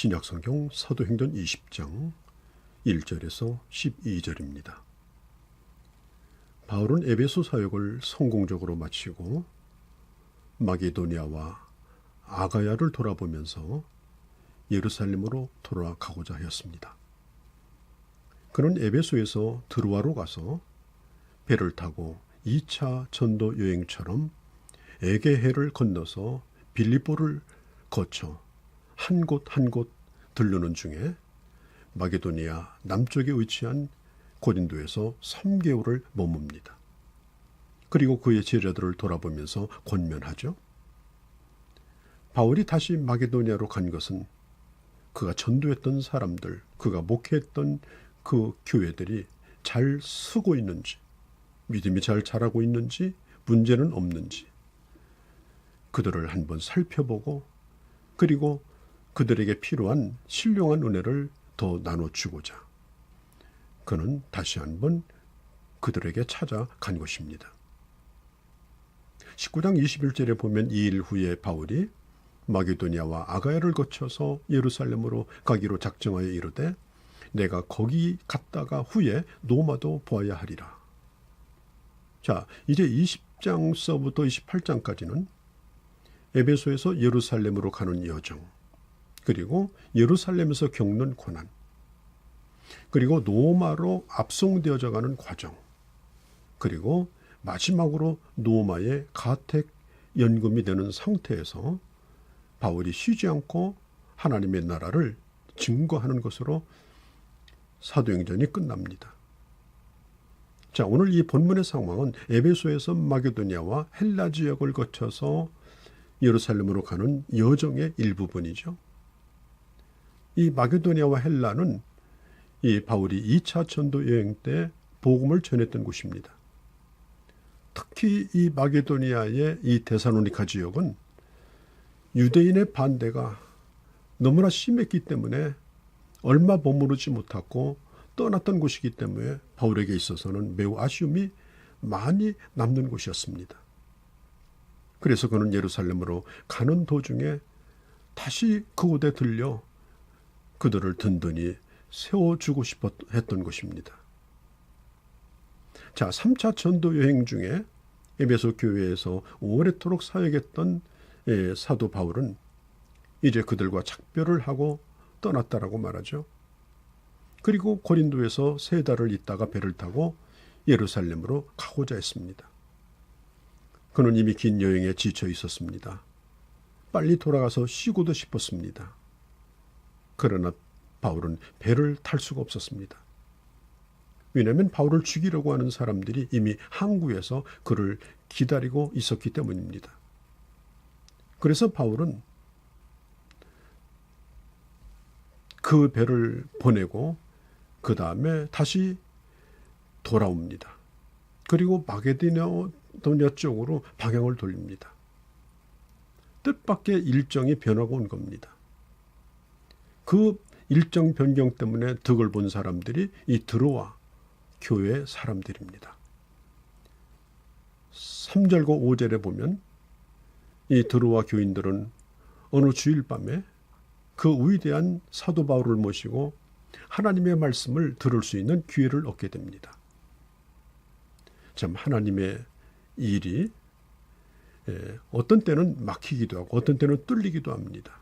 신약성경 사도행전 20장 1절에서 12절입니다. 바울은 에베소 사역을 성공적으로 마치고 마게도니아와 아가야를 돌아보면서 예루살렘으로 돌아가고자 하였습니다. 그는 에베소에서 드로아로 가서 배를 타고 2차 전도 여행처럼 에게해를 건너서 빌립보를 거쳐 한 곳 한 곳 들르는 중에 마게도니아 남쪽에 위치한 고린도에서 3개월을 머뭅니다. 그리고 그의 제자들을 돌아보면서 권면하죠. 바울이 다시 마게도니아로 간 것은 그가 전도했던 사람들, 그가 목회했던 그 교회들이 잘 서고 있는지, 믿음이 잘 자라고 있는지, 문제는 없는지 그들을 한번 살펴보고 그리고 그들에게 필요한 신령한 은혜를 더 나눠주고자 그는 다시 한번 그들에게 찾아간 것입니다. 19장 21절에 보면 2일 후에 바울이 마게도니아와 아가야를 거쳐서 예루살렘으로 가기로 작정하여 이르되 내가 거기 갔다가 후에 노마도 보아야 하리라. 자, 이제 20장서부터 28장까지는 에베소에서 예루살렘으로 가는 여정, 그리고 예루살렘에서 겪는 고난, 그리고 노마로 압송되어져 가는 과정, 그리고 마지막으로 노마의 가택 연금이 되는 상태에서 바울이 쉬지 않고 하나님의 나라를 증거하는 것으로 사도행전이 끝납니다. 자, 오늘 이 본문의 상황은 에베소에서 마게도니아와 헬라 지역을 거쳐서 예루살렘으로 가는 여정의 일부분이죠. 이 마게도니아와 헬라는 이 바울이 2차 전도 여행 때 복음을 전했던 곳입니다. 특히 이 마게도니아의 이 데살로니가 지역은 유대인의 반대가 너무나 심했기 때문에 얼마 머무르지 못하고 떠났던 곳이기 때문에 바울에게 있어서는 매우 아쉬움이 많이 남는 곳이었습니다. 그래서 그는 예루살렘으로 가는 도중에 다시 그곳에 들려 그들을 든든히 세워주고 싶어 했던 것입니다. 자, 3차 전도 여행 중에 에베소 교회에서 오래도록 사역했던 사도 바울은 이제 그들과 작별을 하고 떠났다라고 말하죠. 그리고 고린도에서 3달을 있다가 배를 타고 예루살렘으로 가고자 했습니다. 그는 이미 긴 여행에 지쳐 있었습니다. 빨리 돌아가서 쉬고도 싶었습니다. 그러나 바울은 배를 탈 수가 없었습니다. 왜냐하면 바울을 죽이려고 하는 사람들이 이미 항구에서 그를 기다리고 있었기 때문입니다. 그래서 바울은 그 배를 보내고 그 다음에 다시 돌아옵니다. 그리고 마게도니아 쪽으로 방향을 돌립니다. 뜻밖의 일정이 변하고 온 겁니다. 그 일정 변경 때문에 득을 본 사람들이 이 드로아 교회 사람들입니다. 3절과 5절에 보면 이 드로아 교인들은 어느 주일 밤에 그 위대한 사도 바울을 모시고 하나님의 말씀을 들을 수 있는 기회를 얻게 됩니다. 참 하나님의 일이 어떤 때는 막히기도 하고 어떤 때는 뚫리기도 합니다.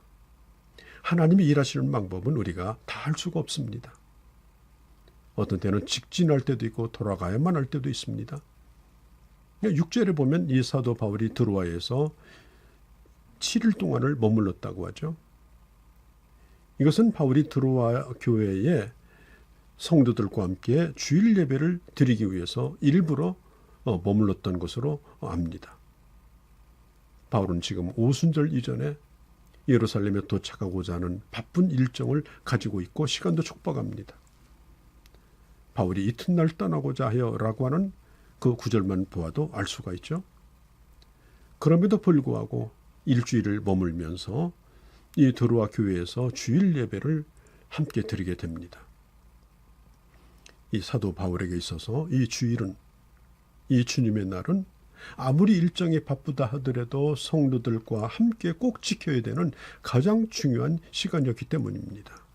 하나님이 일하시는 방법은 우리가 다 할 수가 없습니다. 어떤 때는 직진할 때도 있고 돌아가야만 할 때도 있습니다. 6절에 보면 이 사도 바울이 드로아에서 7일 동안을 머물렀다고 하죠. 이것은 바울이 드로아 교회에 성도들과 함께 주일 예배를 드리기 위해서 일부러 머물렀던 것으로 압니다. 바울은 지금 오순절 이전에 예루살렘에 도착하고자 하는 바쁜 일정을 가지고 있고 시간도 촉박합니다. 바울이 이튿날 떠나고자 하여라고 하는 그 구절만 보아도 알 수가 있죠. 그럼에도 불구하고 일주일을 머물면서 이 드로아 교회에서 주일 예배를 함께 드리게 됩니다. 이 사도 바울에게 있어서 이 주일은, 이 주님의 날은 아무리 일정이 바쁘다 하더라도 성도들과 함께 꼭 지켜야 되는 가장 중요한 시간이었기 때문입니다.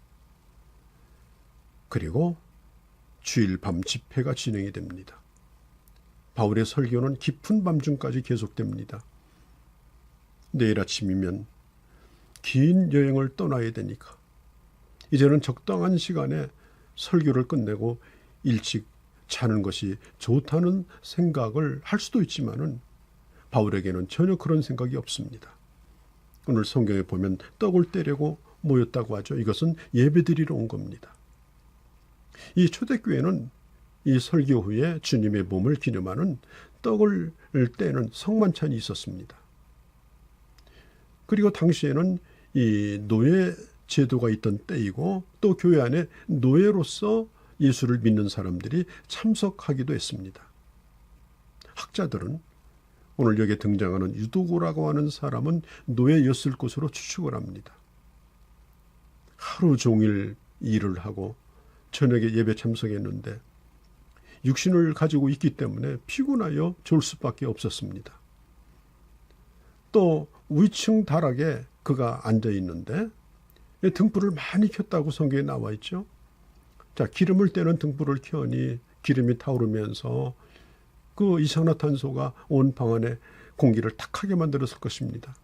그리고 주일 밤 집회가 진행이 됩니다. 바울의 설교는 깊은 밤중까지 계속됩니다. 내일 아침이면 긴 여행을 떠나야 되니까 이제는 적당한 시간에 설교를 끝내고 일찍 자는 것이 좋다는 생각을 할 수도 있지만은 바울에게는 전혀 그런 생각이 없습니다. 오늘 성경에 보면 떡을 떼려고 모였다고 하죠. 이것은 예배드리러 온 겁니다. 이 초대교회는 이 설교 후에 주님의 몸을 기념하는 떡을 떼는 성만찬이 있었습니다. 그리고 당시에는 이 노예 제도가 있던 때이고 또 교회 안에 노예로서 예수를 믿는 사람들이 참석하기도 했습니다. 학자들은 오늘 여기에 등장하는 유도고라고 하는 사람은 노예였을 것으로 추측을 합니다. 하루 종일 일을 하고 저녁에 예배 참석했는데 육신을 가지고 있기 때문에 피곤하여 졸 수밖에 없었습니다. 또 위층 다락에 그가 앉아 있는데 등불을 많이 켰다고 성경에 나와 있죠. 자, 기름을 떼는 등불을 켜니 기름이 타오르면서 그 이산화탄소가 온 방 안에 공기를 탁하게 만들었을 것입니다.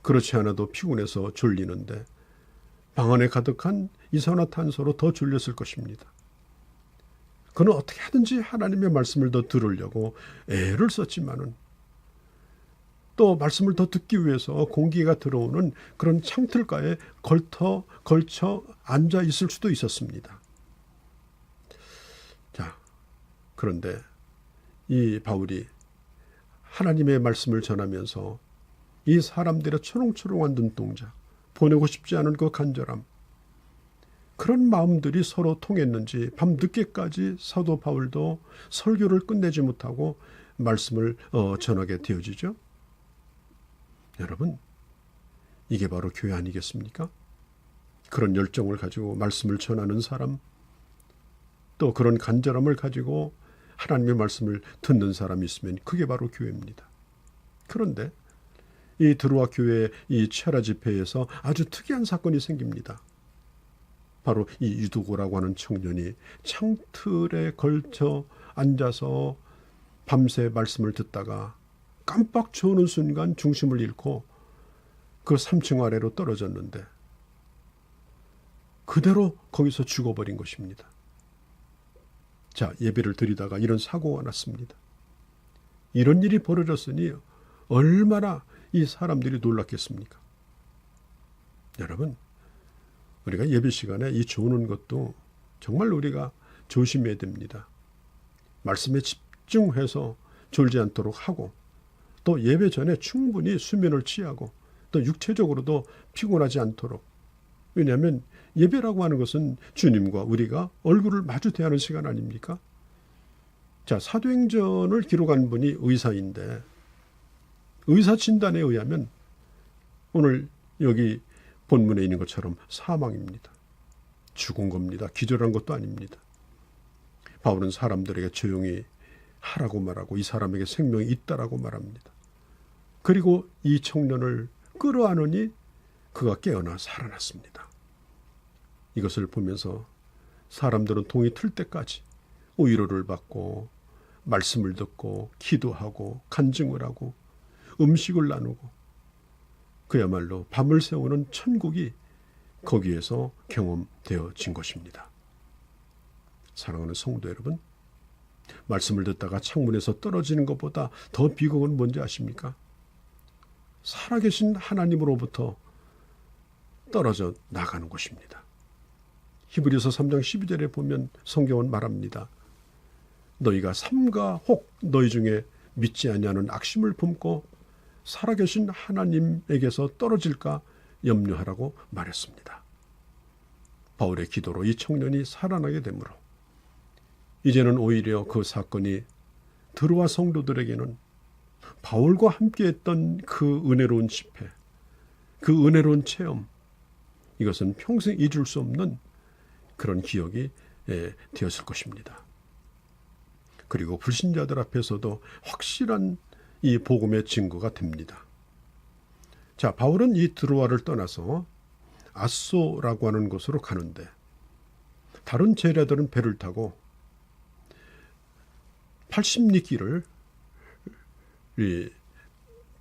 그렇지 않아도 피곤해서 졸리는데 방 안에 가득한 이산화탄소로 더 졸렸을 것입니다. 그는 어떻게 하든지 하나님의 말씀을 더 들으려고 애를 썼지만은 또 말씀을 더 듣기 위해서 공기가 들어오는 그런 창틀가에 걸쳐 앉아 있을 수도 있었습니다. 자, 그런데 이 바울이 하나님의 말씀을 전하면서 이 사람들의 초롱초롱한 눈동자, 보내고 싶지 않은 그 간절함, 그런 마음들이 서로 통했는지 밤늦게까지 사도 바울도 설교를 끝내지 못하고 말씀을 전하게 되어지죠. 여러분, 이게 바로 교회 아니겠습니까? 그런 열정을 가지고 말씀을 전하는 사람, 또 그런 간절함을 가지고 하나님의 말씀을 듣는 사람이 있으면 그게 바로 교회입니다. 그런데 이 드로아 교회의 이 체라 집회에서 아주 특이한 사건이 생깁니다. 바로 이 유두고라고 하는 청년이 창틀에 걸쳐 앉아서 밤새 말씀을 듣다가 깜빡 조는 순간 중심을 잃고 그 3층 아래로 떨어졌는데 그대로 거기서 죽어버린 것입니다. 자, 예배를 드리다가 이런 사고가 났습니다. 이런 일이 벌어졌으니 얼마나 이 사람들이 놀랐겠습니까? 여러분, 우리가 예배 시간에 이 조는 것도 정말 우리가 조심해야 됩니다. 말씀에 집중해서 졸지 않도록 하고 또 예배 전에 충분히 수면을 취하고 또 육체적으로도 피곤하지 않도록. 왜냐하면 예배라고 하는 것은 주님과 우리가 얼굴을 마주 대하는 시간 아닙니까? 자, 사도행전을 기록한 분이 의사인데 의사 진단에 의하면 오늘 여기 본문에 있는 것처럼 사망입니다. 죽은 겁니다. 기절한 것도 아닙니다. 바울은 사람들에게 조용히 하라고 말하고 이 사람에게 생명이 있다라고 말합니다. 그리고 이 청년을 끌어안으니 그가 깨어나 살아났습니다. 이것을 보면서 사람들은 동이 틀 때까지 위로를 받고 말씀을 듣고 기도하고 간증을 하고 음식을 나누고 그야말로 밤을 새우는 천국이 거기에서 경험되어진 것입니다. 사랑하는 성도 여러분, 말씀을 듣다가 창문에서 떨어지는 것보다 더 비극은 뭔지 아십니까? 살아계신 하나님으로부터 떨어져 나가는 것입니다. 히브리서 3장 12절에 보면 성경은 말합니다. 너희가 삼가 혹 너희 중에 믿지 아니하는 악심을 품고 살아계신 하나님에게서 떨어질까 염려하라고 말했습니다. 바울의 기도로 이 청년이 살아나게 되므로 이제는 오히려 그 사건이 드로아 성도들에게는 바울과 함께했던 그 은혜로운 집회, 그 은혜로운 체험, 이것은 평생 잊을 수 없는 그런 기억이 되었을 것입니다. 그리고 불신자들 앞에서도 확실한 이 복음의 증거가 됩니다. 자, 바울은 이 드로아를 떠나서 아소라고 하는 곳으로 가는데 다른 제자들은 배를 타고 80리길을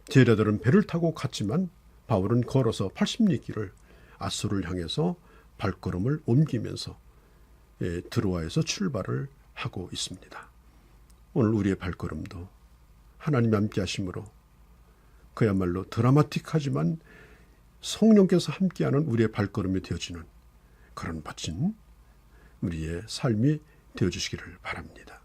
제자들은 배를 타고 갔지만 바울은 걸어서 80리길을 아소를 향해서 발걸음을 옮기면서 드로아에서 출발을 하고 있습니다. 오늘 우리의 발걸음도 하나님 함께 하심으로 그야말로 드라마틱하지만 성령께서 함께하는 우리의 발걸음이 되어지는 그런 멋진 우리의 삶이 되어주시기를 바랍니다.